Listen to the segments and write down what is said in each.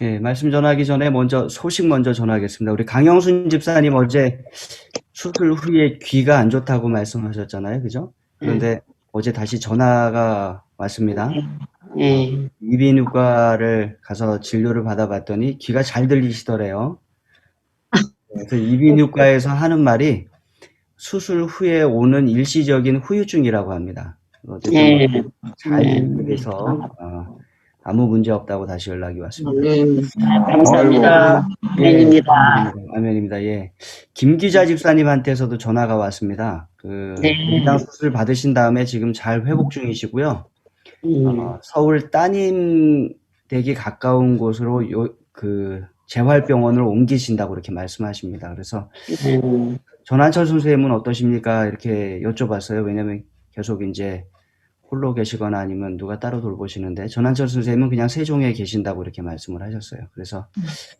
예, 말씀 전하기 전에 소식 먼저 전하겠습니다. 우리 강영순 집사님 어제 수술 후에 귀가 안 좋다고 말씀하셨잖아요. 그죠? 그런데 어제 다시 전화가 왔습니다. 이비인후과를 가서 진료를 받아봤더니 귀가 잘 들리시더래요. 그래서 이비인후과에서 하는 말이 수술 후에 오는 일시적인 후유증이라고 합니다. 어쨌든 잘 들리게 아무 문제 없다고 다시 연락이 왔습니다. 감사합니다. 아멘입니다. 아멘입니다. 예. 김 기자 집사님한테서도 전화가 왔습니다. 위장 수술 받으신 다음에 지금 잘 회복 중이시고요. 서울 따님 댁이 가까운 곳으로 재활병원을 옮기신다고 이렇게 말씀하십니다. 그래서 전한철 선생님은 어떠십니까? 이렇게 여쭤봤어요. 왜냐면 계속 이제 홀로 계시거나 아니면 누가 따로 돌보시는데 전한철 선생님은 그냥 세종에 계신다고 이렇게 말씀을 하셨어요. 그래서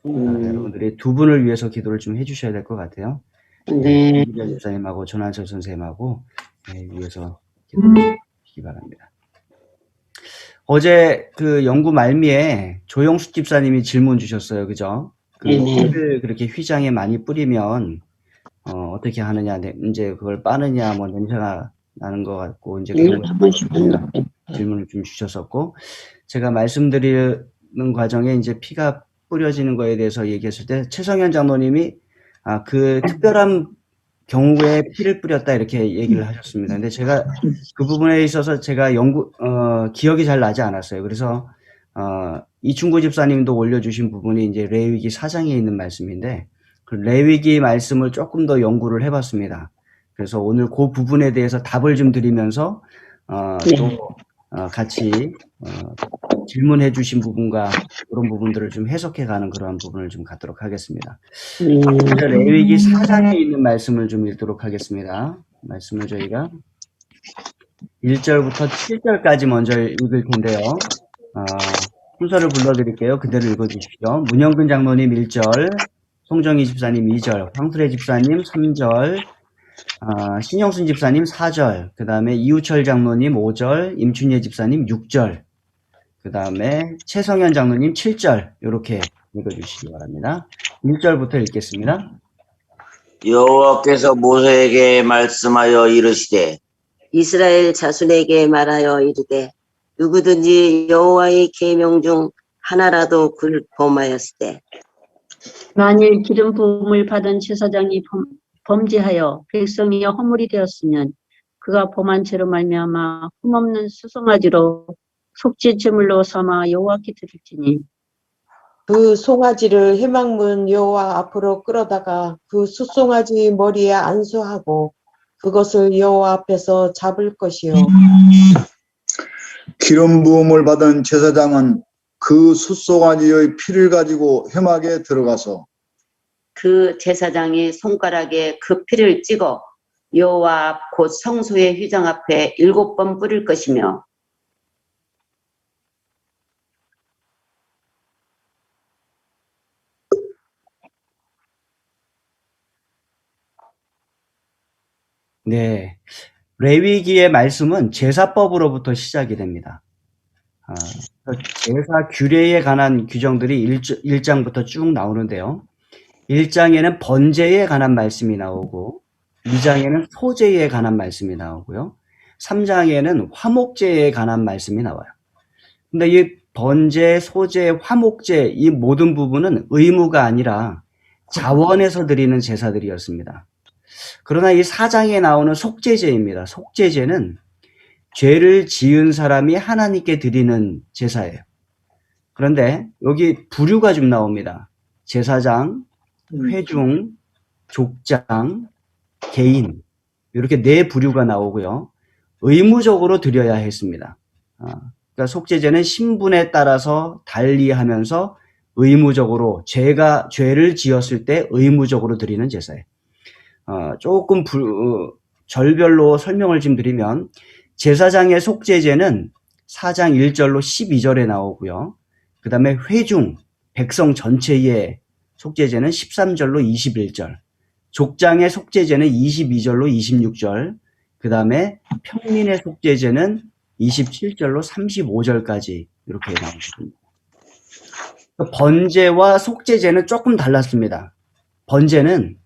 여러분들이 두 분을 위해서 기도를 좀 해주셔야 될 것 같아요. 김기자 집사님하고 전한철 선생님하고 위해서 기도를 해주시기 바랍니다. 어제 그 연구 말미에 조영숙 집사님이 질문 주셨어요. 그죠? 피를 그렇게 휘장에 많이 뿌리면 어떻게 하느냐, 이제 그걸 빠느냐, 뭐 냄새가 나는 것 같고, 이제 질문을 좀 주셨었고, 제가 말씀드리는 과정에 이제 피가 뿌려지는 거에 대해서 얘기했을 때, 최성현 장로님이, 그 특별한 경우에 피를 뿌렸다, 이렇게 얘기를 하셨습니다. 근데 제가 그 부분에 있어서 제가 기억이 잘 나지 않았어요. 그래서, 이충구 집사님도 올려주신 부분이 이제 레위기 4장에 있는 말씀인데, 그 레위기 말씀을 조금 더 연구를 해봤습니다. 그래서 오늘 그 부분에 대해서 답을 좀 드리면서 같이 질문해 주신 부분과 그런 부분들을 좀 해석해가는 그런 부분을 좀 갖도록 하겠습니다. 먼저 레위기 4장에 있는 말씀을 좀 읽도록 하겠습니다. 말씀을 저희가 1절부터 7절까지 먼저 읽을 텐데요. 순서를 불러드릴게요. 그대로 읽어주십시오. 문영근 장로님 1절, 송정희 집사님 2절, 황수래 집사님 3절, 신영순 집사님 4절, 그 다음에 이우철 장로님 5절, 임춘예 집사님 6절, 그 다음에 최성현 장로님 7절, 이렇게 읽어주시기 바랍니다. 1절부터 읽겠습니다. 여호와께서 모세에게 말씀하여 이르시되 이스라엘 자손에게 말하여 이르되 누구든지 여호와의 계명 중 하나라도 그를 범하였을 때 만일 기름 부음을 받은 제사장이 범죄하여 백성이 허물이 되었으면 그가 범한 죄로 말미암아 흠없는 수송아지로 속죄 제물로 삼아 여호와께 드릴지니 그 송아지를 회막문 여호와 앞으로 끌어다가 그 숫송아지 머리에 안수하고 그것을 여호와 앞에서 잡을 것이요. 기름 부음을 받은 제사장은 그 숫송아지의 피를 가지고 회막에 들어가서 그 제사장이 손가락에 그 피를 찍어 여호와 앞 곧 성소의 휘장 앞에 7번 뿌릴 것이며 네, 레위기의 말씀은 제사법으로부터 시작이 됩니다. 제사 규례에 관한 규정들이 1장부터 쭉 나오는데요. 1장에는 번제에 관한 말씀이 나오고 2장에는 소제에 관한 말씀이 나오고요. 3장에는 화목제에 관한 말씀이 나와요. 근데 이 번제, 소제, 화목제 이 모든 부분은 의무가 아니라 자원에서 드리는 제사들이었습니다. 그러나 이 4장에 나오는 속죄제입니다. 속죄제는 죄를 지은 사람이 하나님께 드리는 제사예요. 그런데 여기 부류가 좀 나옵니다. 제사장, 회중, 족장, 개인 이렇게 4부류가 나오고요. 의무적으로 드려야 했습니다. 그러니까 속죄제는 신분에 따라서 달리하면서 의무적으로 죄를 지었을 때 의무적으로 드리는 제사예요. 조금 절별로 설명을 좀 드리면 제사장의 속죄제는 4장 1절로 12절에 나오고요. 그 다음에 회중, 백성 전체의 속죄제는 13절로 21절, 족장의 속죄제는 22절로 26절, 그 다음에 평민의 속죄제는 27절로 35절까지 이렇게 나옵니다. 번제와 속죄제는 조금 달랐습니다. 번제는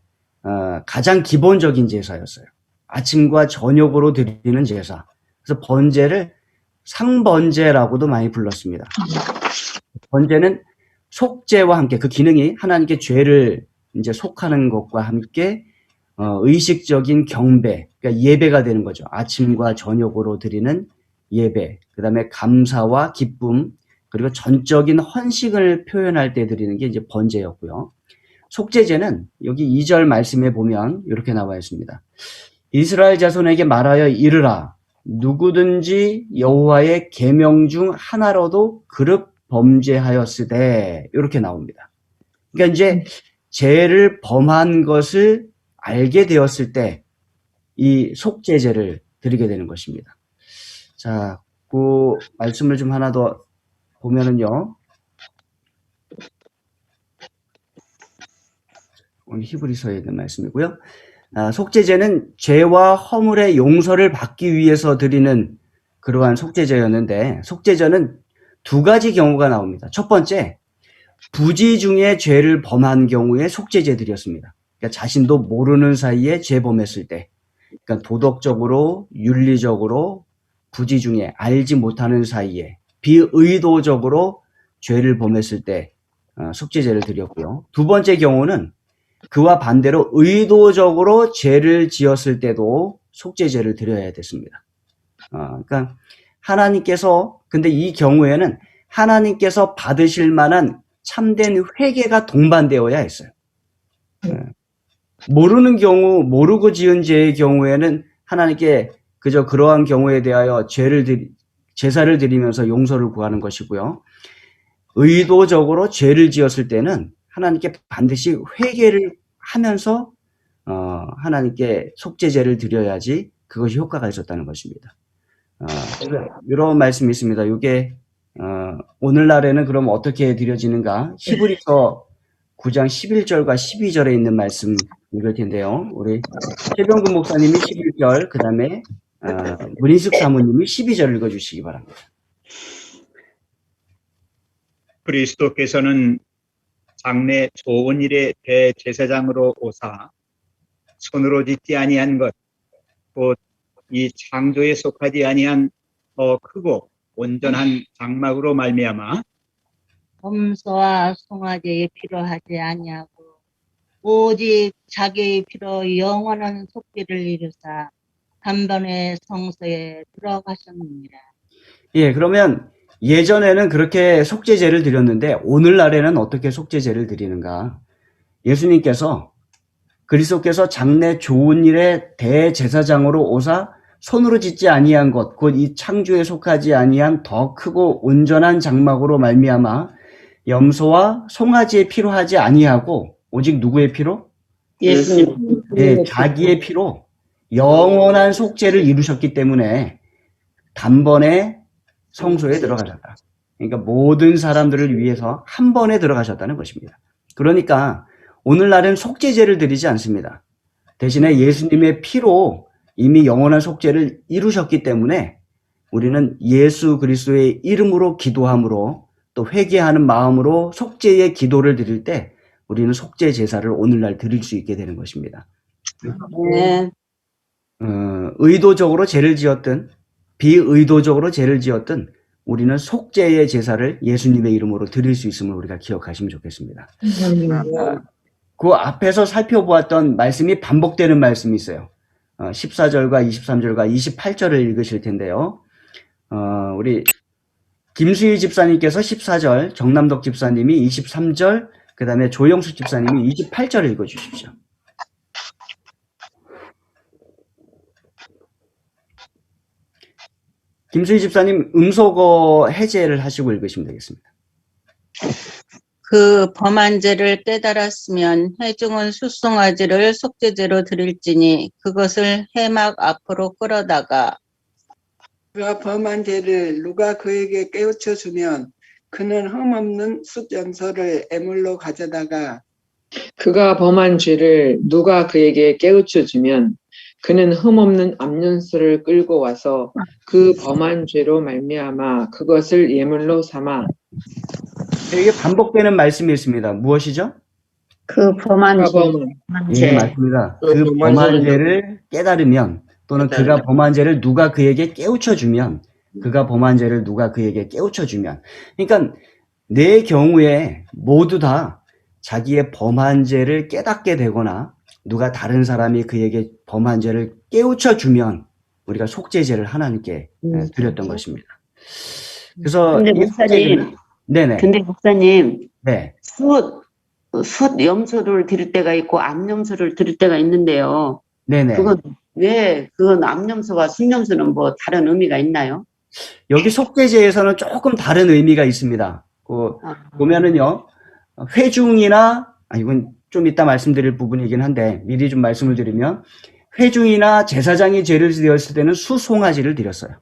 가장 기본적인 제사였어요. 아침과 저녁으로 드리는 제사. 그래서 번제를 상번제라고도 많이 불렀습니다. 번제는 속죄와 함께 그 기능이 하나님께 죄를 이제 속하는 것과 함께 의식적인 경배, 그러니까 예배가 되는 거죠. 아침과 저녁으로 드리는 예배, 그 다음에 감사와 기쁨, 그리고 전적인 헌신을 표현할 때 드리는 게 이제 번제였고요. 속죄제는 여기 2절 말씀에 보면 이렇게 나와 있습니다. 이스라엘 자손에게 말하여 이르라. 누구든지 여호와의 계명 중 하나라도 그릇 범죄하였으되 이렇게 나옵니다. 그러니까 이제 죄를 범한 것을 알게 되었을 때 이 속죄제를 드리게 되는 것입니다. 자, 그 말씀을 좀 하나 더 보면은요. 오늘 히브리서에 있는 말씀이고요. 속죄제는 죄와 허물의 용서를 받기 위해서 드리는 그러한 속죄제였는데, 속죄제는 두 가지 경우가 나옵니다. 첫 번째, 부지 중에 죄를 범한 경우에 속죄제 드렸습니다. 그러니까 자신도 모르는 사이에 죄 범했을 때, 그러니까 도덕적으로, 윤리적으로, 부지 중에 알지 못하는 사이에 비의도적으로 죄를 범했을 때 속죄제를 드렸고요. 두 번째 경우는 그와 반대로 의도적으로 죄를 지었을 때도 속죄제를 드려야 됐습니다. 그러니까 하나님께서, 근데 이 경우에는 하나님께서 받으실 만한 참된 회개가 동반되어야 했어요. 모르는 경우, 모르고 지은 죄의 경우에는 하나님께 그저 그러한 경우에 대하여 제사를 드리면서 용서를 구하는 것이고요. 의도적으로 죄를 지었을 때는 하나님께 반드시 회개를 하면서 하나님께 속죄제를 드려야지 그것이 효과가 있었다는 것입니다. 이런 말씀이 있습니다. 이게 오늘날에는 그럼 어떻게 드려지는가? 히브리서 9장 11절과 12절에 있는 말씀 읽을 텐데요. 우리 최병근 목사님이 11절, 그 다음에 문인숙 사모님이 12절 읽어주시기 바랍니다. 그리스도께서는 장래 좋은 일의 대제사장으로 오사 손으로 짓지 아니한 것, 곧 이 창조에 속하지 아니한 더 크고 온전한 장막으로 말미암아 범소와 송아지에 필요하지 아니하고 오직 자기의 피로 영원한 속죄를 이루사 단번에 성소에 들어가셨느니라. 예, 그러면 예전에는 그렇게 속죄제를 드렸는데 오늘날에는 어떻게 속죄제를 드리는가? 예수님께서 그리스도께서 장래 좋은 일의 대제사장으로 오사 손으로 짓지 아니한 것, 곧 이 창조에 속하지 아니한 더 크고 온전한 장막으로 말미암아 염소와 송아지의 피로 하지 아니하고 오직 누구의 피로? 예수님. 네, 자기의 피로 영원한 속죄를 이루셨기 때문에 단번에 성소에 들어가셨다. 그러니까 모든 사람들을 위해서 한 번에 들어가셨다는 것입니다. 그러니까 오늘날은 속죄제를 드리지 않습니다. 대신에 예수님의 피로 이미 영원한 속죄를 이루셨기 때문에 우리는 예수 그리스도의 이름으로 기도함으로 또 회개하는 마음으로 속죄의 기도를 드릴 때 우리는 속죄 제사를 오늘날 드릴 수 있게 되는 것입니다. 네. 의도적으로 죄를 지었든 비의도적으로 죄를 지었든 우리는 속죄의 제사를 예수님의 이름으로 드릴 수 있음을 우리가 기억하시면 좋겠습니다. 그 앞에서 살펴보았던 말씀이 반복되는 말씀이 있어요. 14절과 23절과 28절을 읽으실 텐데요. 우리 김수희 집사님께서 14절, 정남덕 집사님이 23절, 그 다음에 조영수 집사님이 28절을 읽어주십시오. 김수희 집사님 음소거 해제를 하시고 읽으시면 되겠습니다. 그 범한 죄를 깨달았으면 회중은 숫송아지를 속죄제로 드릴지니 그것을 회막 앞으로 끌어다가 그가 범한 죄를 누가 그에게 깨우쳐 주면 그는 흠없는 숫염소를 애물로 가져다가 그가 범한 죄를 누가 그에게 깨우쳐 주면 그는 흠없는 암염소를 끌고 와서 그 범한 죄로 말미암아 그것을 예물로 삼아 이게 반복되는 말씀이 있습니다. 무엇이죠? 그 범한 죄, 예, 맞습니다. 그 그 범한 범한 죄를 죄를 깨달으면 또는 그가 범한 죄를 누가 그에게 깨우쳐 주면 그가 범한 죄를 누가 그에게 깨우쳐 주면 그러니까 내 경우에 모두 다 자기의 범한 죄를 깨닫게 되거나 누가 다른 사람이 그에게 범한 죄를 깨우쳐 주면 우리가 속죄제를 하나님께 드렸던 것입니다. 그래서 근데 이 목사님, 속죄제는 네네 근데 목사님, 네 숫 염소를 드릴 때가 있고 암염소를 드릴 때가 있는데요. 네네 그건 암염소와 숫염소는 뭐 다른 의미가 있나요? 여기 속죄제에서는 조금 다른 의미가 있습니다. 보면은요 회중이나 이건 좀 이따 말씀드릴 부분이긴 한데 미리 좀 말씀을 드리면 회중이나 제사장이 죄를 지었을 때는 수송아지를 드렸어요.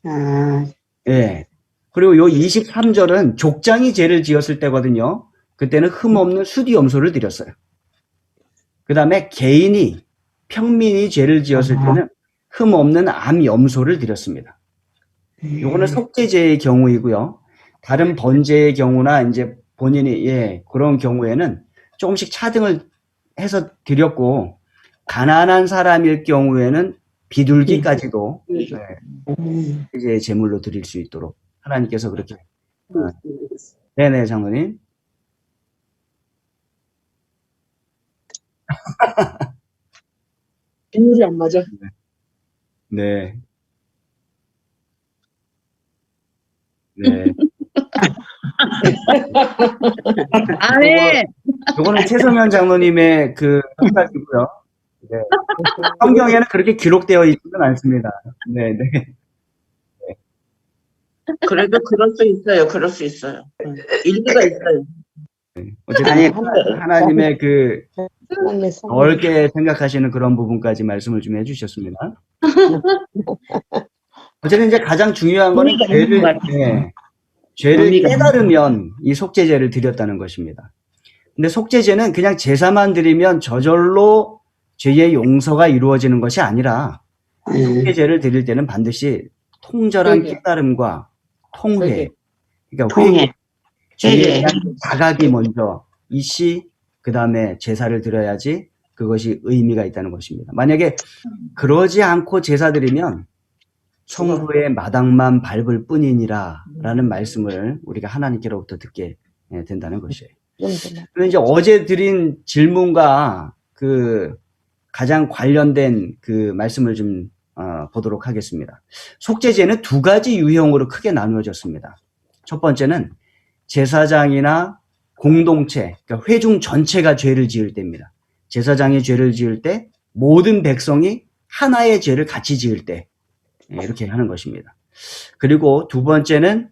아, 예. 그리고 요 23절은 족장이 죄를 지었을 때거든요. 그때는 흠없는 수디염소를 드렸어요. 그 다음에 개인이 평민이 죄를 지었을 때는 흠없는 암염소를 드렸습니다. 요거는 속죄제의 경우이고요. 다른 번제의 경우나 이제 본인이 그런 경우에는 조금씩 차등을 해서 드렸고 가난한 사람일 경우에는 비둘기까지도 이제 제물로 드릴 수 있도록 하나님께서 그렇게 네네 장로님 비율이 안 맞아. 네. 네. 아멘. 요거는 최성현 장로님의 그 생각이고요. 네. 성경에는 그렇게 기록되어 있지는 않습니다. 네, 네. 그래도 그럴 수 있어요. 그럴 수 있어요. 일리가 있어요. 어쨌든 하나님의 그 하나님의 성 넓게 생각하시는 그런 부분까지 말씀을 좀 해주셨습니다. 어쨌든 이제 가장 중요한 거는 죄를 깨달으면 이 속죄제를 드렸다는 것입니다. 근데 속죄제는 그냥 제사만 드리면 저절로 죄의 용서가 이루어지는 것이 아니라 속죄제를 드릴 때는 반드시 통절한 깨달음과 통회, 그러니까 통회. 죄에 대한 자각이 먼저 이시 그 다음에 제사를 드려야지 그것이 의미가 있다는 것입니다. 만약에 그러지 않고 제사 드리면 성소의 마당만 밟을 뿐이니라 라는 말씀을 우리가 하나님께로부터 듣게 된다는 것이에요. 그런데 이제 어제 드린 질문과 그 가장 관련된 그 말씀을 좀 보도록 하겠습니다. 속죄제는 두 가지 유형으로 크게 나누어졌습니다. 첫 번째는 제사장이나 공동체, 그러니까 회중 전체가 죄를 지을 때입니다. 제사장이 죄를 지을 때 모든 백성이 하나의 죄를 같이 지을 때 이렇게 하는 것입니다. 그리고 두 번째는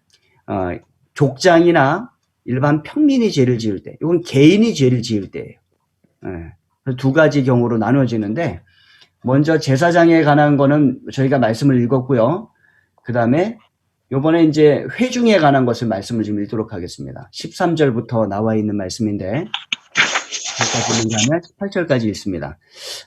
족장이나 일반 평민이 죄를 지을 때, 이건 개인이 죄를 지을 때예요. 두 가지 경우로 나누어지는데 먼저 제사장에 관한 거는 저희가 말씀을 읽었고요. 그 다음에 요번에 이제 회중에 관한 것을 말씀을 좀 읽도록 하겠습니다. 13절부터 나와 있는 말씀인데 18절까지 읽습니다.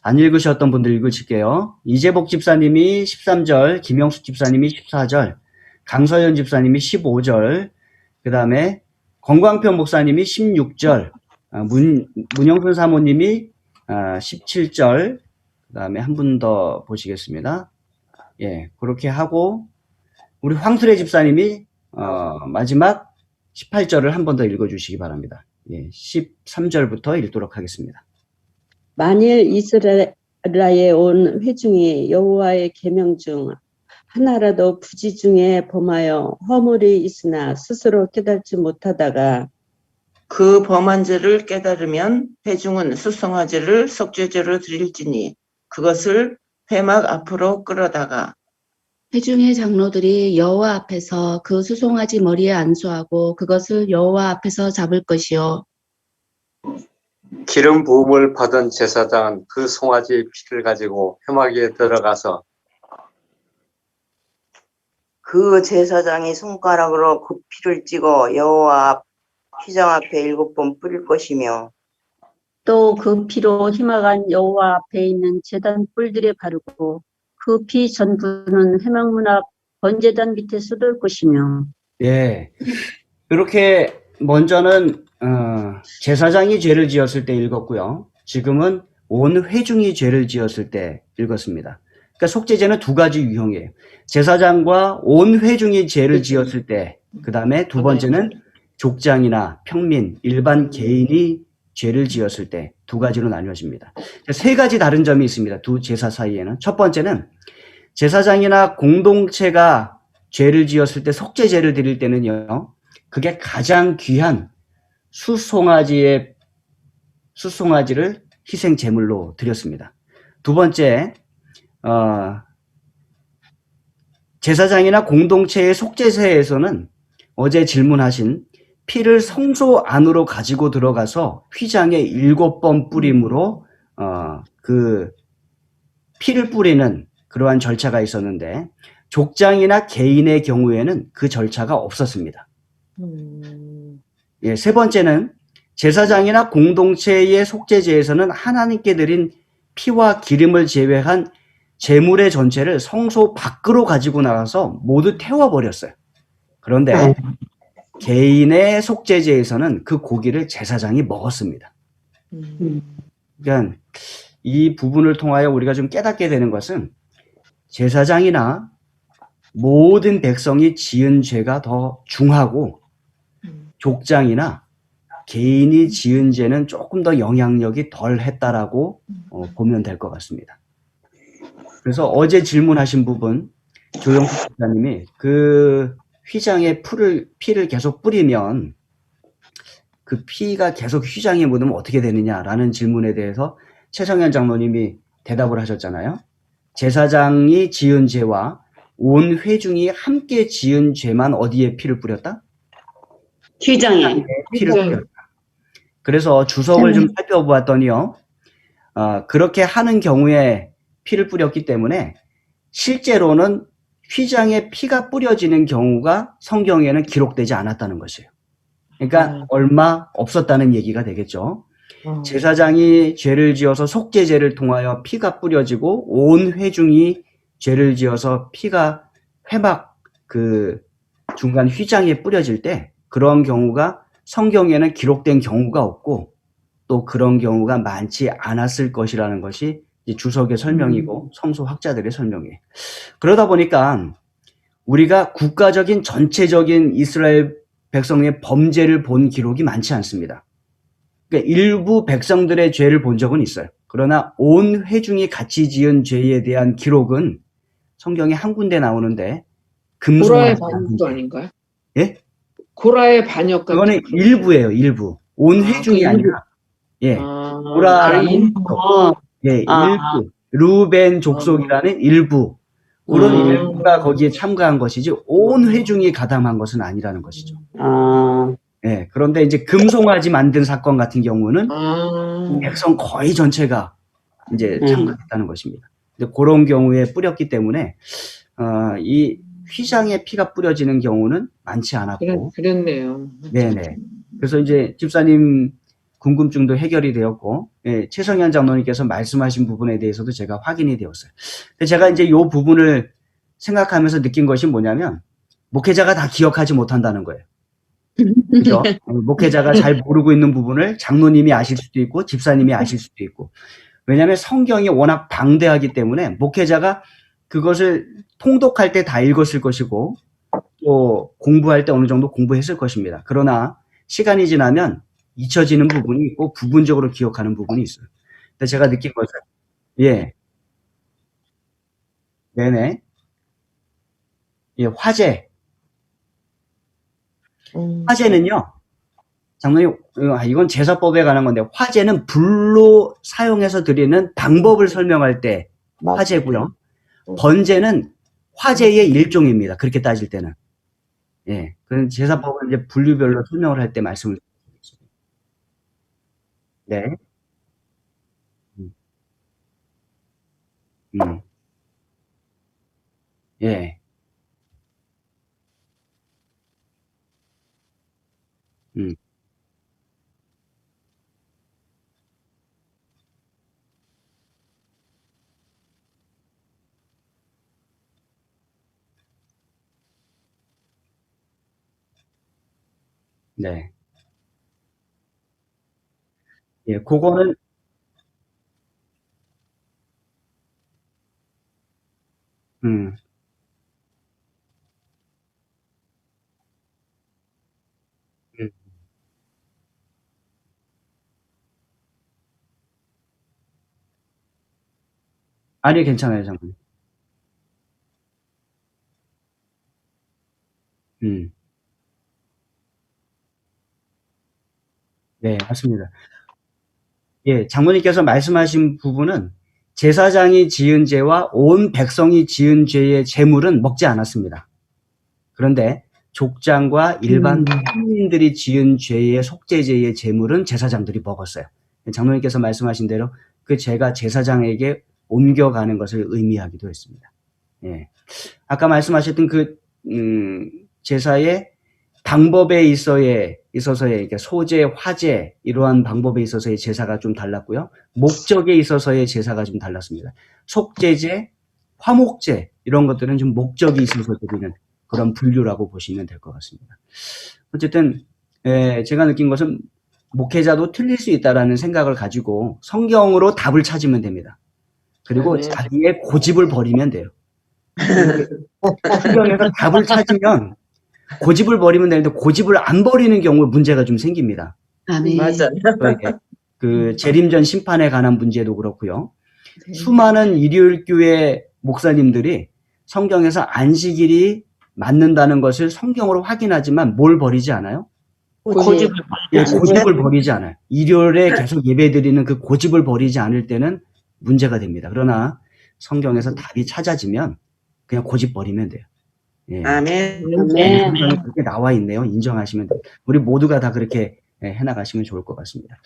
안 읽으셨던 분들 읽으실게요. 이재복 집사님이 13절, 김영숙 집사님이 14절, 강서연 집사님이 15절, 그 다음에 건광표 목사님이 16절, 문영순 사모님이 17절, 그 다음에 한 분 더 보시겠습니다. 그렇게 하고 우리 황수래 집사님이 마지막 18절을 한 번 더 읽어주시기 바랍니다. 13절부터 읽도록 하겠습니다. 만일 이스라엘에 온 회중이 여호와의 계명 중 하나라도 부지 중에 범하여 허물이 있으나 스스로 깨닫지 못하다가 그 범한 죄를 깨달으면 회중은 수송아지를 속죄제로 드릴지니 그것을 회막 앞으로 끌어다가 회중의 장로들이 여호와 앞에서 그 수송아지 머리에 안수하고 그것을 여호와 앞에서 잡을 것이요 기름 부음을 받은 제사장은 그 송아지 피를 가지고 회막에 들어가서 그 제사장이 손가락으로 그 피를 찍어 여호와 휘장 앞에 7번 뿌릴 것이며 또 그 피로 희막한 여호와 앞에 있는 제단 뿔들에 바르고 그 피 전부는 회막문 앞 번제단 밑에 쏟을 것이며 이렇게 먼저는 제사장이 죄를 지었을 때 읽었고요. 지금은 온 회중이 죄를 지었을 때 읽었습니다. 그러니까 속죄죄는 두 가지 유형이에요. 제사장과 온 회중이 죄를 지었을 때, 그 다음에 두 번째는 족장이나 평민, 일반 개인이 죄를 지었을 때 두 가지로 나뉘어집니다. 세 가지 다른 점이 있습니다. 두 제사 사이에는. 첫 번째는 제사장이나 공동체가 죄를 지었을 때 속죄죄를 드릴 때는요, 그게 가장 귀한 수송아지를 희생 제물로 드렸습니다. 두 번째, 제사장이나 공동체의 속죄제에서는 어제 질문하신 피를 성소 안으로 가지고 들어가서 휘장에 7번 뿌림으로 그 피를 뿌리는 그러한 절차가 있었는데, 족장이나 개인의 경우에는 그 절차가 없었습니다. 예, 세 번째는 제사장이나 공동체의 속죄제에서는 하나님께 드린 피와 기름을 제외한 제물의 전체를 성소 밖으로 가지고 나가서 모두 태워버렸어요. 그런데 개인의 속죄제에서는 그 고기를 제사장이 먹었습니다. 그러니까 이 부분을 통하여 우리가 좀 깨닫게 되는 것은 제사장이나 모든 백성이 지은 죄가 더 중하고 족장이나 개인이 지은 죄는 조금 더 영향력이 덜 했다라고 보면 될 것 같습니다. 그래서 어제 질문하신 부분, 조영수 목사님이 그 휘장에 피를 계속 뿌리면 그 피가 계속 휘장에 묻으면 어떻게 되느냐라는 질문에 대해서 최성현 장로님이 대답을 하셨잖아요. 제사장이 지은 죄와 온 회중이 함께 지은 죄만 어디에 피를 뿌렸다? 휘장에. 피를 뿌렸다. 그래서 주석을 좀 살펴보았더니요. 그렇게 하는 경우에 피를 뿌렸기 때문에 실제로는 휘장에 피가 뿌려지는 경우가 성경에는 기록되지 않았다는 것이에요. 그러니까 얼마 없었다는 얘기가 되겠죠. 제사장이 죄를 지어서 속죄죄를 통하여 피가 뿌려지고 온 회중이 죄를 지어서 피가 회막 그 중간 휘장에 뿌려질 때 그런 경우가 성경에는 기록된 경우가 없고 또 그런 경우가 많지 않았을 것이라는 것이 주석의 설명이고 성소 학자들의 설명이에요. 그러다 보니까 우리가 국가적인 전체적인 이스라엘 백성의 범죄를 본 기록이 많지 않습니다. 그러니까 일부 백성들의 죄를 본 적은 있어요. 그러나 온 회중이 같이 지은 죄에 대한 기록은 성경에 한 군데 나오는데 고라의 반역도 아닌가요? 예? 고라의 반역 같은 그거는 일부예요. 일부. 온 회중이 아니라 예. 고라라는 족속. 예, 일부. 루벤 족속이라는 일부. 그런 일부가 거기에 참가한 것이지 온 회중이 가담한 것은 아니라는 것이죠. 예, 그런데 이제 금송아지 만든 사건 같은 경우는 백성 거의 전체가 이제 참가했다는 것입니다. 근데 그런 경우에 뿌렸기 때문에 이 휘장에 피가 뿌려지는 경우는 많지 않았고. 그랬네요. 네네. 그래서 이제 집사님 궁금증도 해결이 되었고, 예, 최성현 장로님께서 말씀하신 부분에 대해서도 제가 확인이 되었어요. 근데 제가 이제 이 부분을 생각하면서 느낀 것이 뭐냐면, 목회자가 다 기억하지 못한다는 거예요. 그죠? 목회자가 잘 모르고 있는 부분을 장로님이 아실 수도 있고, 집사님이 아실 수도 있고. 왜냐하면 성경이 워낙 방대하기 때문에 목회자가 그것을 통독할 때 다 읽었을 것이고, 또 공부할 때 어느 정도 공부했을 것입니다. 그러나 시간이 지나면 잊혀지는 부분이 있고 부분적으로 기억하는 부분이 있어요. 근데 제가 느낀 것은 예, 네네, 예, 화제는요, 장로님, 이건 제사법에 관한 건데 화제는 불로 사용해서 드리는 방법을 설명할 때 화제고요. 번제는 화제의 일종입니다. 그렇게 따질 때는. 예, 그런 제사법은 이제 분류별로 설명을 할 때 말씀을 드리겠습니다. 네. 예. 네. 예, 그거는 음, 음. 아니 괜찮아요, 장모님. 음, 네, 맞습니다. 예, 장모님께서 말씀하신 부분은 제사장이 지은 죄와 온 백성이 지은 죄의 재물은 먹지 않았습니다. 그런데 족장과 일반 평민들이 지은 죄의 속죄제의 재물은 제사장들이 먹었어요. 장로님께서 말씀하신 대로 그 죄가 제사장에게 옮겨가는 것을 의미하기도 했습니다. 예. 아까 말씀하셨던 그 제사의 방법에 있어서의 그러니까 소제, 화제 이러한 방법에 있어서의 제사가 좀 달랐고요. 목적에 있어서의 제사가 좀 달랐습니다. 속죄제, 화목제 이런 것들은 좀 목적이 있어서 드리는 그런 분류라고 보시면 될 것 같습니다. 어쨌든 제가 느낀 것은 목회자도 틀릴 수 있다라는 생각을 가지고 성경으로 답을 찾으면 됩니다. 그리고 자기의 고집을 버리면 돼요. 성경에서 답을 찾으면 고집을 버리면 되는데 고집을 안 버리는 경우에 문제가 좀 생깁니다. 아멘. 맞아. 그 재림전 심판에 관한 문제도 그렇고요. 수많은 일요일교회 목사님들이 성경에서 안식일이 맞는다는 것을 성경으로 확인하지만 뭘 버리지 않아요? 고집을 버리지 않아요. 일요일에 계속 예배드리는 그 고집을 버리지 않을 때는 문제가 됩니다. 그러나 성경에서 답이 찾아지면 그냥 고집 버리면 돼요. 예. 아멘. 성경에 그렇게 나와 있네요. 인정하시면 돼요. 우리 모두가 다 그렇게 해나가시면 좋을 것 같습니다.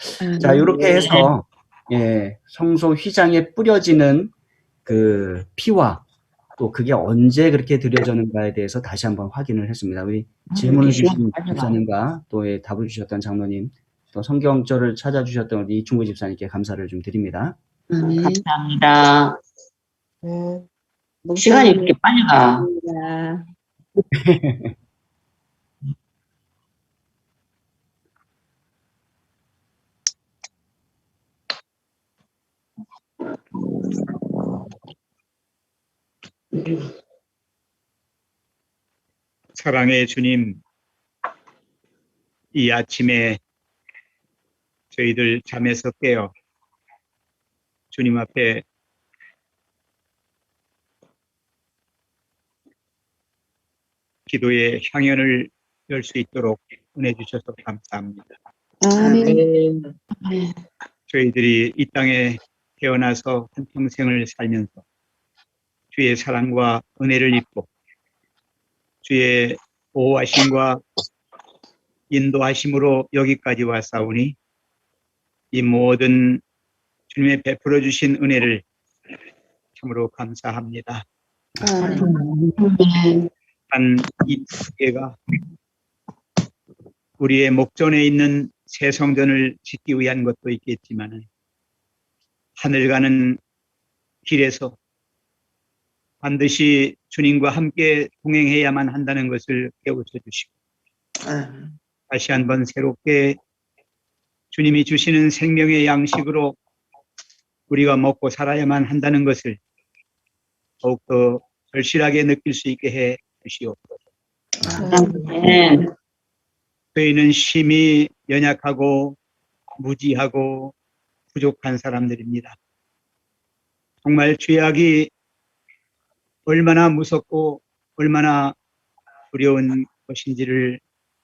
자, 이렇게 해서 성소 휘장에 뿌려지는 그 피와 또 그게 언제 그렇게 드려졌는가에 대해서 다시 한번 확인을 했습니다. 우리 질문을 주신 집사님과 또 답을 주셨던 장로님, 또 성경절을 찾아주셨던 우리 이충구 집사님께 감사를 좀 드립니다. 감사합니다. 네. 시간이 이렇게 빨리 가. 사랑의 주님, 이 아침에 저희들 잠에서 깨어 주님 앞에 기도의 향연을 열 수 있도록 은혜 주셔서 감사합니다. 아멘. 저희들이 이 땅에 태어나서 한평생을 살면서 주의 사랑과 은혜를 입고 주의 보호하심과 인도하심으로 여기까지 왔사오니 이 모든 주님의 베풀어 주신 은혜를 참으로 감사합니다. 단 이 예가 우리의 목전에 있는 새 성전을 짓기 위한 것도 있겠지만 하늘 가는 길에서 반드시 주님과 함께 동행해야만 한다는 것을 깨우쳐 주시고 다시 한번 새롭게 주님이 주시는 생명의 양식으로 우리가 먹고 살아야만 한다는 것을 더욱더 절실하게 느낄 수 있게 해 주시옵소서. 저희는 심히 연약하고 무지하고 부족한 사람들입니다. 정말 죄악이 얼마나 무섭고 얼마나 두려운 것인지를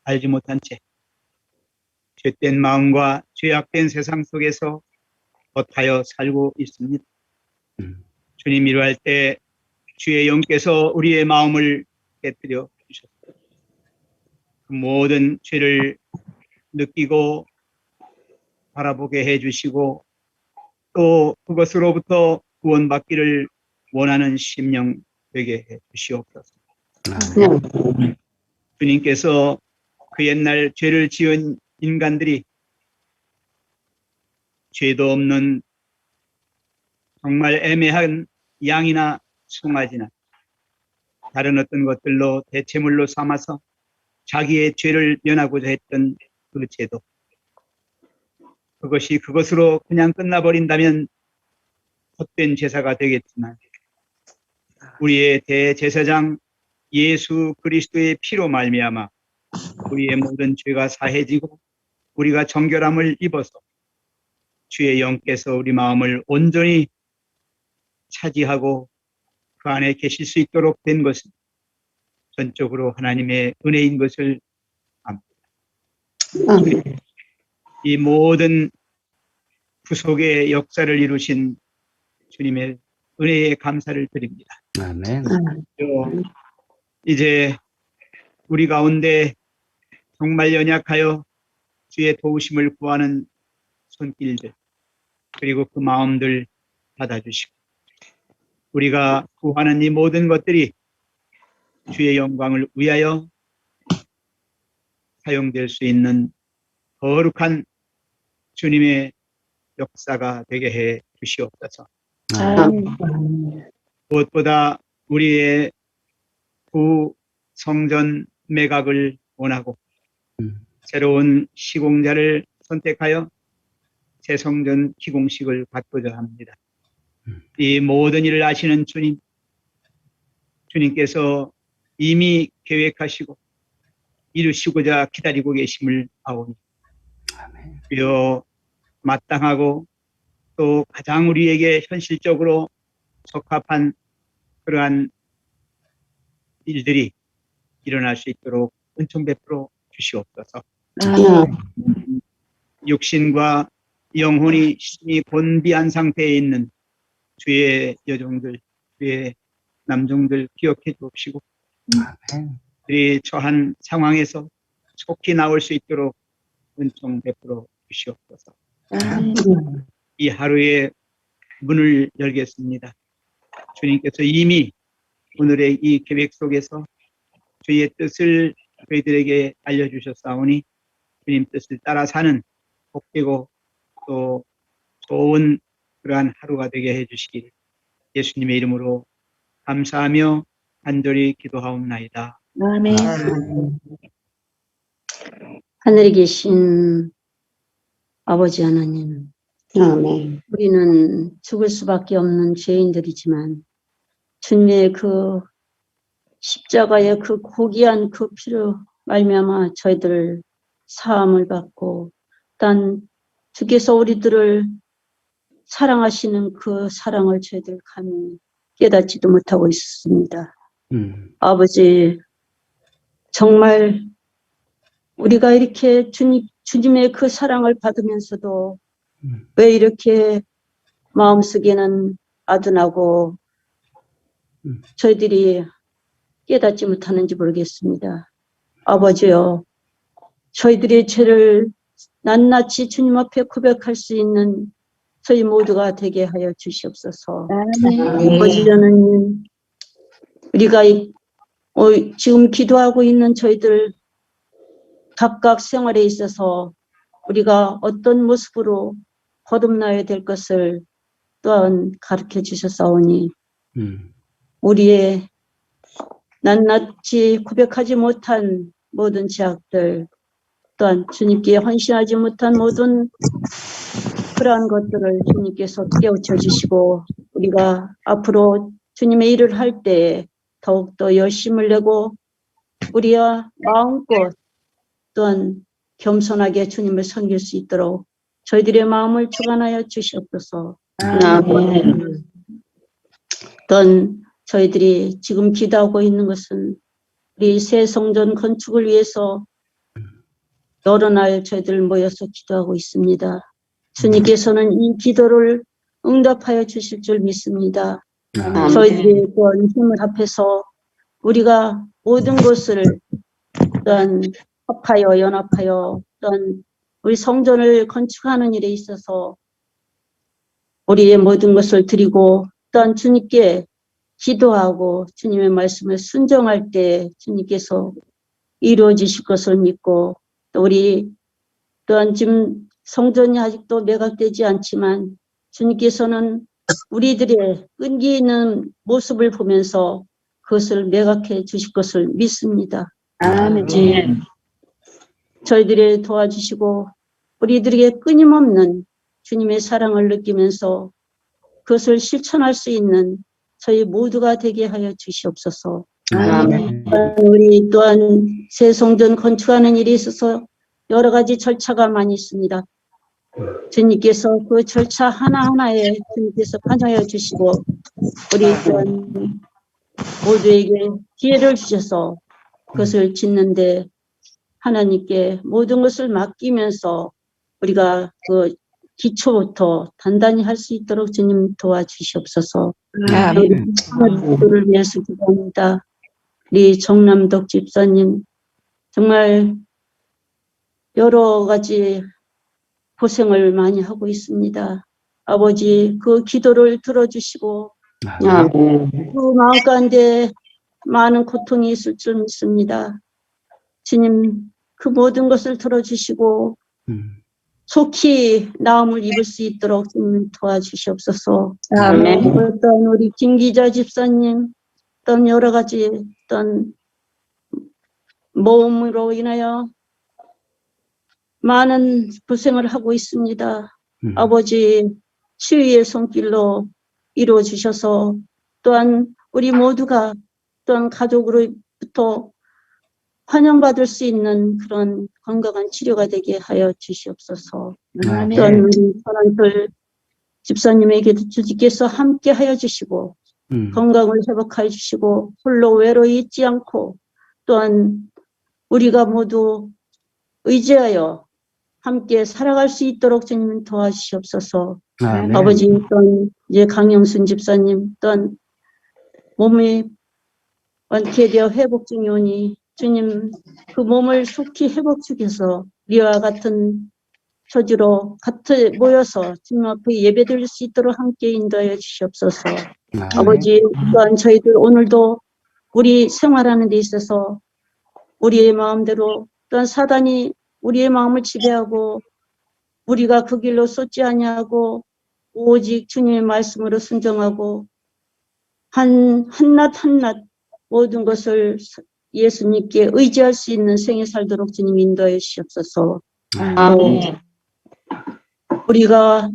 알지 못한 채 죄된 마음과 죄악된 세상 속에서 겉하여 살고 있습니다. 주님 이루할 때 주의 영께서 우리의 마음을 깨뜨려 주셨습니다. 그 모든 죄를 느끼고 바라보게 해주시고 또 그것으로부터 구원받기를 원하는 심령 되게 해 주시옵소서. 주님께서 그 옛날 죄를 지은 인간들이 죄도 없는 정말 애매한 양이나 송아지나 다른 어떤 것들로 대체물로 삼아서 자기의 죄를 면하고자 했던 그 죄도 그것이 그것으로 그냥 끝나버린다면 헛된 제사가 되겠지만 우리의 대제사장 예수 그리스도의 피로 말미암아 우리의 모든 죄가 사해지고 우리가 정결함을 입어서 주의 영께서 우리 마음을 온전히 차지하고 그 안에 계실 수 있도록 된 것은 전적으로 하나님의 은혜인 것을 압니다. 이 모든 구속의 역사를 이루신 주님의 은혜에 감사를 드립니다. 아멘. 이제 우리 가운데 정말 연약하여 주의 도우심을 구하는 손길들 그리고 그 마음들 받아주시고 우리가 구하는 이 모든 것들이 주의 영광을 위하여 사용될 수 있는 거룩한 주님의 역사가 되게 해 주시옵소서. 무엇보다 우리의 구성전 매각을 원하고 새로운 시공자를 선택하여 새 성전 기공식을 갖고자 합니다. 이 모든 일을 아시는 주님께서 이미 계획하시고 이루시고자 기다리고 계심을 아오니 주여 마땅하고 또 가장 우리에게 현실적으로 적합한 그러한 일들이 일어날 수 있도록 은총 베풀어 주시옵소서. 육신과 영혼이 심히 곤비한 상태에 있는 주의 여종들, 주의 남종들 기억해 주옵시고 그들이 처한 상황에서 속히 나올 수 있도록 은총 베풀어 주시옵소서. 이 하루의 문을 열겠습니다. 주님께서 이미 오늘의 이 계획 속에서 주의 뜻을 저희들에게 알려주셨사오니 주님 뜻을 따라 사는 복되고 또 좋은 그러한 하루가 되게 해주시길 예수님의 이름으로 감사하며 간절히 기도하옵나이다. 아멘. 하늘에 계신 아버지 하나님, 우리는 죽을 수밖에 없는 죄인들이지만 주님의 그 십자가의 그 고귀한 그 피로 말미암아 저희들 사함을 받고 단 주께서 우리들을 사랑하시는 그 사랑을 저희들 감히 깨닫지도 못하고 있습니다. 아버지, 정말 우리가 이렇게 주님의 그 사랑을 받으면서도 왜 이렇게 마음속에는 아둔하고 저희들이 깨닫지 못하는지 모르겠습니다. 아버지요, 저희들의 죄를 낱낱이 주님 앞에 고백할 수 있는 저희 모두가 되게 하여 주시옵소서. 아버지 하나님, 우리가 지금 기도하고 있는 저희들 각각 생활에 있어서 우리가 어떤 모습으로 거듭나야 될 것을 또한 가르쳐 주셨사오니 우리의 낱낱이 고백하지 못한 모든 죄악들 또한 주님께 헌신하지 못한 모든 그러한 것들을 주님께서 깨우쳐 주시고 우리가 앞으로 주님의 일을 할 때 더욱더 열심을 내고 우리와 마음껏 또한 겸손하게 주님을 섬길 수 있도록 저희들의 마음을 주관하여 주시옵소서. 또한 저희들이 지금 기도하고 있는 것은 우리 새 성전 건축을 위해서 여러 날 저희들 모여서 기도하고 있습니다. 주님께서는 이 기도를 응답하여 주실 줄 믿습니다. 저희들이 또한 힘을 합해서 우리가 모든 것을 또한 합하여 연합하여 또한 우리 성전을 건축하는 일에 있어서 우리의 모든 것을 드리고 또한 주님께 기도하고 주님의 말씀을 순종할 때 주님께서 이루어지실 것을 믿고 또 우리 또한 지금 성전이 아직도 매각되지 않지만 주님께서는 우리들의 끈기 있는 모습을 보면서 그것을 매각해 주실 것을 믿습니다. 아멘. 저희들이 도와주시고 우리들에게 끊임없는 주님의 사랑을 느끼면서 그것을 실천할 수 있는 저희 모두가 되게 하여 주시옵소서. 우리 또한 새 성전 건축하는 일이 있어서 여러 가지 절차가 많이 있습니다. 주님께서 그 절차 하나하나에 주님께서 관여하여 주시고 우리 또한 모두에게 기회를 주셔서 그것을 짓는데 하나님께 모든 것을 맡기면서 우리가 그 기초부터 단단히 할 수 있도록 주님 도와주시옵소서. 우리를 위해서 기도합니다. 우리 정남덕 집사님 정말 여러 가지 고생을 많이 하고 있습니다. 아버지 그 기도를 들어주시고 그 마음 가운데 많은 고통이 있을 줄 믿습니다. 주님 그 모든 것을 들어주시고 속히 나음을 입을 수 있도록 주님 도와주시옵소서. 어떤 우리 김기자 집사님 어떤 여러 가지 어떤 모험으로 인하여 많은 고생을 하고 있습니다. 아버지 치유의 손길로 이루어 주셔서 또한 우리 모두가 또한 가족으로부터 환영받을 수 있는 그런 건강한 치료가 되게 하여 주시옵소서. 또한 우리 선한솔 집사님에게도 주님께서 함께 하여 주시고 건강을 회복하여 주시고 홀로 외로이 있지 않고 또한 우리가 모두 의지하여 함께 살아갈 수 있도록 주님 도와주시옵소서. 아버지 또한 이제 강영순 집사님 또한 몸이 완쾌 되어 회복 중이 오니 주님 그 몸을 속히 회복 주셔서 우리와 같은 처지로 같이 모여서 주님 앞에 예배드릴 수 있도록 함께 인도하여 주시옵소서. 아버지 또한 저희들 오늘도 우리 생활하는 데 있어서 우리의 마음대로 또한 사단이 우리의 마음을 지배하고 우리가 그 길로 쏟지 아니하고 오직 주님의 말씀으로 순종하고 한낱 한낱 모든 것을 예수님께 의지할 수 있는 생애 살도록 주님 인도해 주시옵소서. 우리가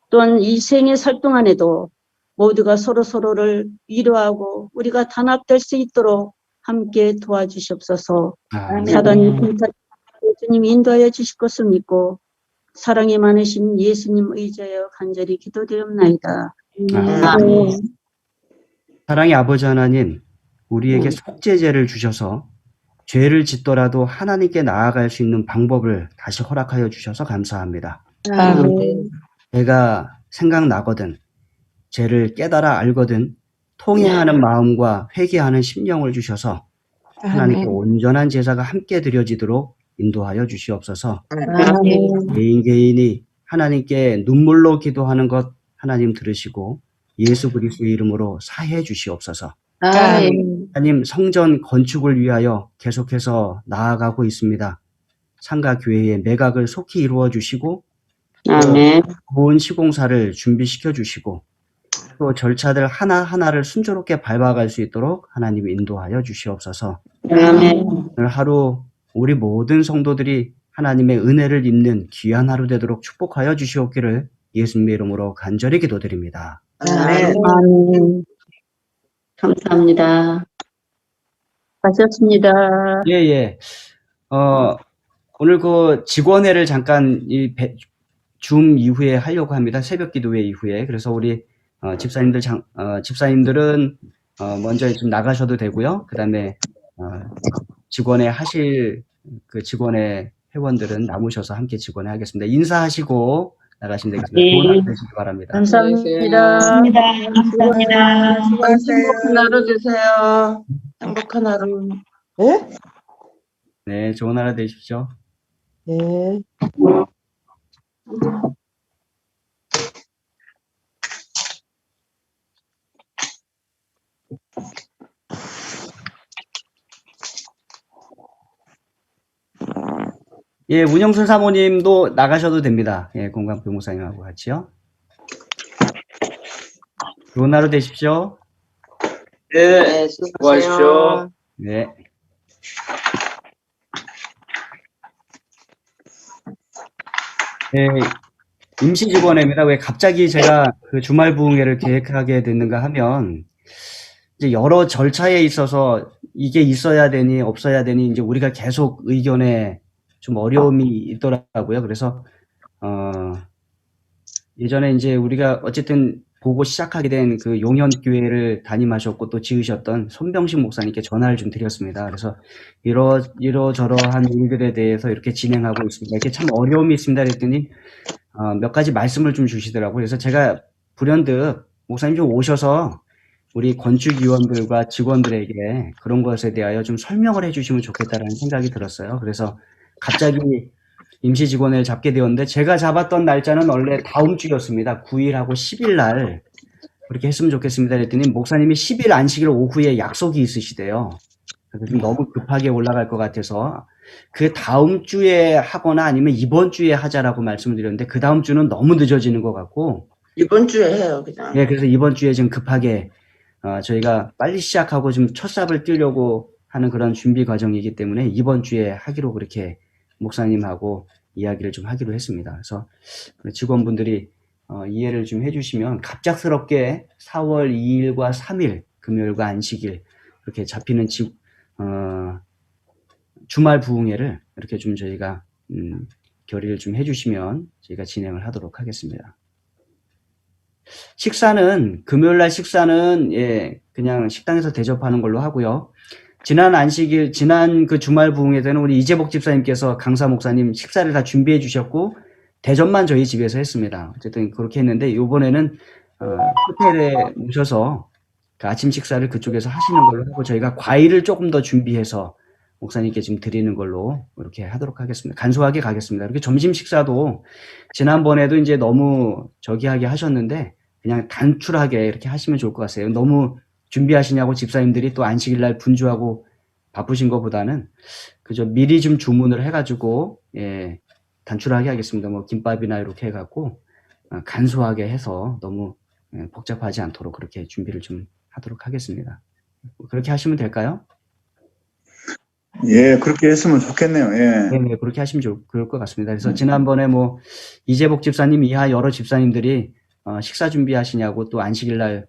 또한 이 생애 살 동안에도 모두가 서로를 위로하고 우리가 단합될 수 있도록 함께 도와주시옵소서. 사단이 주님 인도하여 주실 것을 믿고 사랑이 많으신 예수님 의지하여 간절히 기도드리옵나이다. 사랑의 아버지 하나님, 우리에게 속죄제를 주셔서 죄를 짓더라도 하나님께 나아갈 수 있는 방법을 다시 허락하여 주셔서 감사합니다. 내가 생각나거든, 죄를 깨달아 알거든 통회하는 마음과 회개하는 심령을 주셔서 하나님께 온전한 제사가 함께 드려지도록 인도하여 주시옵소서. 개인이 하나님께 눈물로 기도하는 것 하나님 들으시고 예수 그리스도의 이름으로 사해 주시옵소서. 하나님 성전 건축을 위하여 계속해서 나아가고 있습니다. 상가교회의 매각을 속히 이루어 주시고 좋은 시공사를 준비시켜 주시고 또 절차들 하나하나를 순조롭게 밟아갈 수 있도록 하나님 인도하여 주시옵소서. 오늘 하루 우리 모든 성도들이 하나님의 은혜를 입는 귀한 하루 되도록 축복하여 주시옵기를 예수님의 이름으로 간절히 기도드립니다. 감사합니다. 하셨습니다. 예. 오늘 그 직원회를 잠깐 줌 이후에 하려고 합니다. 새벽 기도회 이후에. 그래서 우리 집사님들은 먼저 좀 나가셔도 되고요. 그다음에 직원회 하실 그 직원회 회원들은 남으셔서 함께 직원회 하겠습니다. 인사하시고 나가시면 되겠습니다. 좋은 하루 되시기 바랍니다. 감사합니다. 감사합니다. 행복한 하루 되세요. 행복한 하루. 네, 좋은 하루 되십시오. 네. 예, 문영순 사모님도 나가셔도 됩니다. 예, 공감 부목사님하고 같이요. 좋은 하루 되십시오. 네, 수고하십시오. 네. 네, 임시 직원입니다. 왜 갑자기 제가 그 주말 부흥회를 계획하게 됐는가 하면 이제 여러 절차에 있어서 이게 있어야 되니 없어야 되니 이제 우리가 계속 의견에 좀 어려움이 있더라고요. 그래서 예전에 이제 우리가 어쨌든 보고 시작하게 된 그 용현교회를 담임하셨고 또 지으셨던 손병식 목사님께 전화를 좀 드렸습니다. 그래서 이러저러한 일들에 대해서 이렇게 진행하고 있습니다. 이렇게 참 어려움이 있습니다. 그랬더니 몇 가지 말씀을 좀 주시더라고요. 그래서 제가 불현듯 목사님 좀 오셔서 우리 건축위원들과 직원들에게 그런 것에 대하여 좀 설명을 해주시면 좋겠다라는 생각이 들었어요. 그래서 갑자기 임시 직원을 잡게 되었는데 제가 잡았던 날짜는 원래 다음 주였습니다. 9일하고 10일 날 그렇게 했으면 좋겠습니다. 그랬더니 목사님이 10일 안식일 오후에 약속이 있으시대요. 그래서 좀 너무 급하게 올라갈 것 같아서 그 다음 주에 하거나 아니면 이번 주에 하자라고 말씀을 드렸는데 그 다음 주는 너무 늦어지는 것 같고 이번 주에 해요, 그냥. 네, 그래서 이번 주에 좀 급하게 저희가 빨리 시작하고 좀 첫 삽을 띄려고 하는 그런 준비 과정이기 때문에 이번 주에 하기로 그렇게 목사님하고 이야기를 좀 하기로 했습니다. 그래서 직원분들이 이해를 좀 해주시면 갑작스럽게 4월 2일과 3일 금요일과 안식일 그렇게 잡히는 주말 부흥회를 이렇게 좀 저희가 결의를 좀 해주시면 저희가 진행을 하도록 하겠습니다. 식사는 금요일날 식사는 그냥 식당에서 대접하는 걸로 하고요. 지난 그 주말 부흥회 때는 우리 이재복 집사님께서 강사 목사님 식사를 다 준비해 주셨고 대접만 저희 집에서 했습니다. 어쨌든 그렇게 했는데 이번에는 호텔에 오셔서 그 아침 식사를 그쪽에서 하시는 걸로 하고 저희가 과일을 조금 더 준비해서 목사님께 지금 드리는 걸로 이렇게 하도록 하겠습니다. 간소하게 가겠습니다. 이렇게 점심 식사도 지난번에도 이제 너무 저기하게 하셨는데 그냥 단출하게 이렇게 하시면 좋을 것 같아요. 너무 준비하시냐고 집사님들이 또 안식일날 분주하고 바쁘신 것보다는 그저 미리 좀 주문을 해가지고 단출하게 하겠습니다. 뭐 김밥이나 이렇게 해갖고 간소하게 해서 너무 복잡하지 않도록 그렇게 준비를 좀 하도록 하겠습니다. 그렇게 하시면 될까요? 예, 그렇게 했으면 좋겠네요. 예. 네, 그렇게 하시면 좋을 것 같습니다. 그래서 지난번에 뭐 이재복 집사님 이하 여러 집사님들이 식사 준비하시냐고 또 안식일날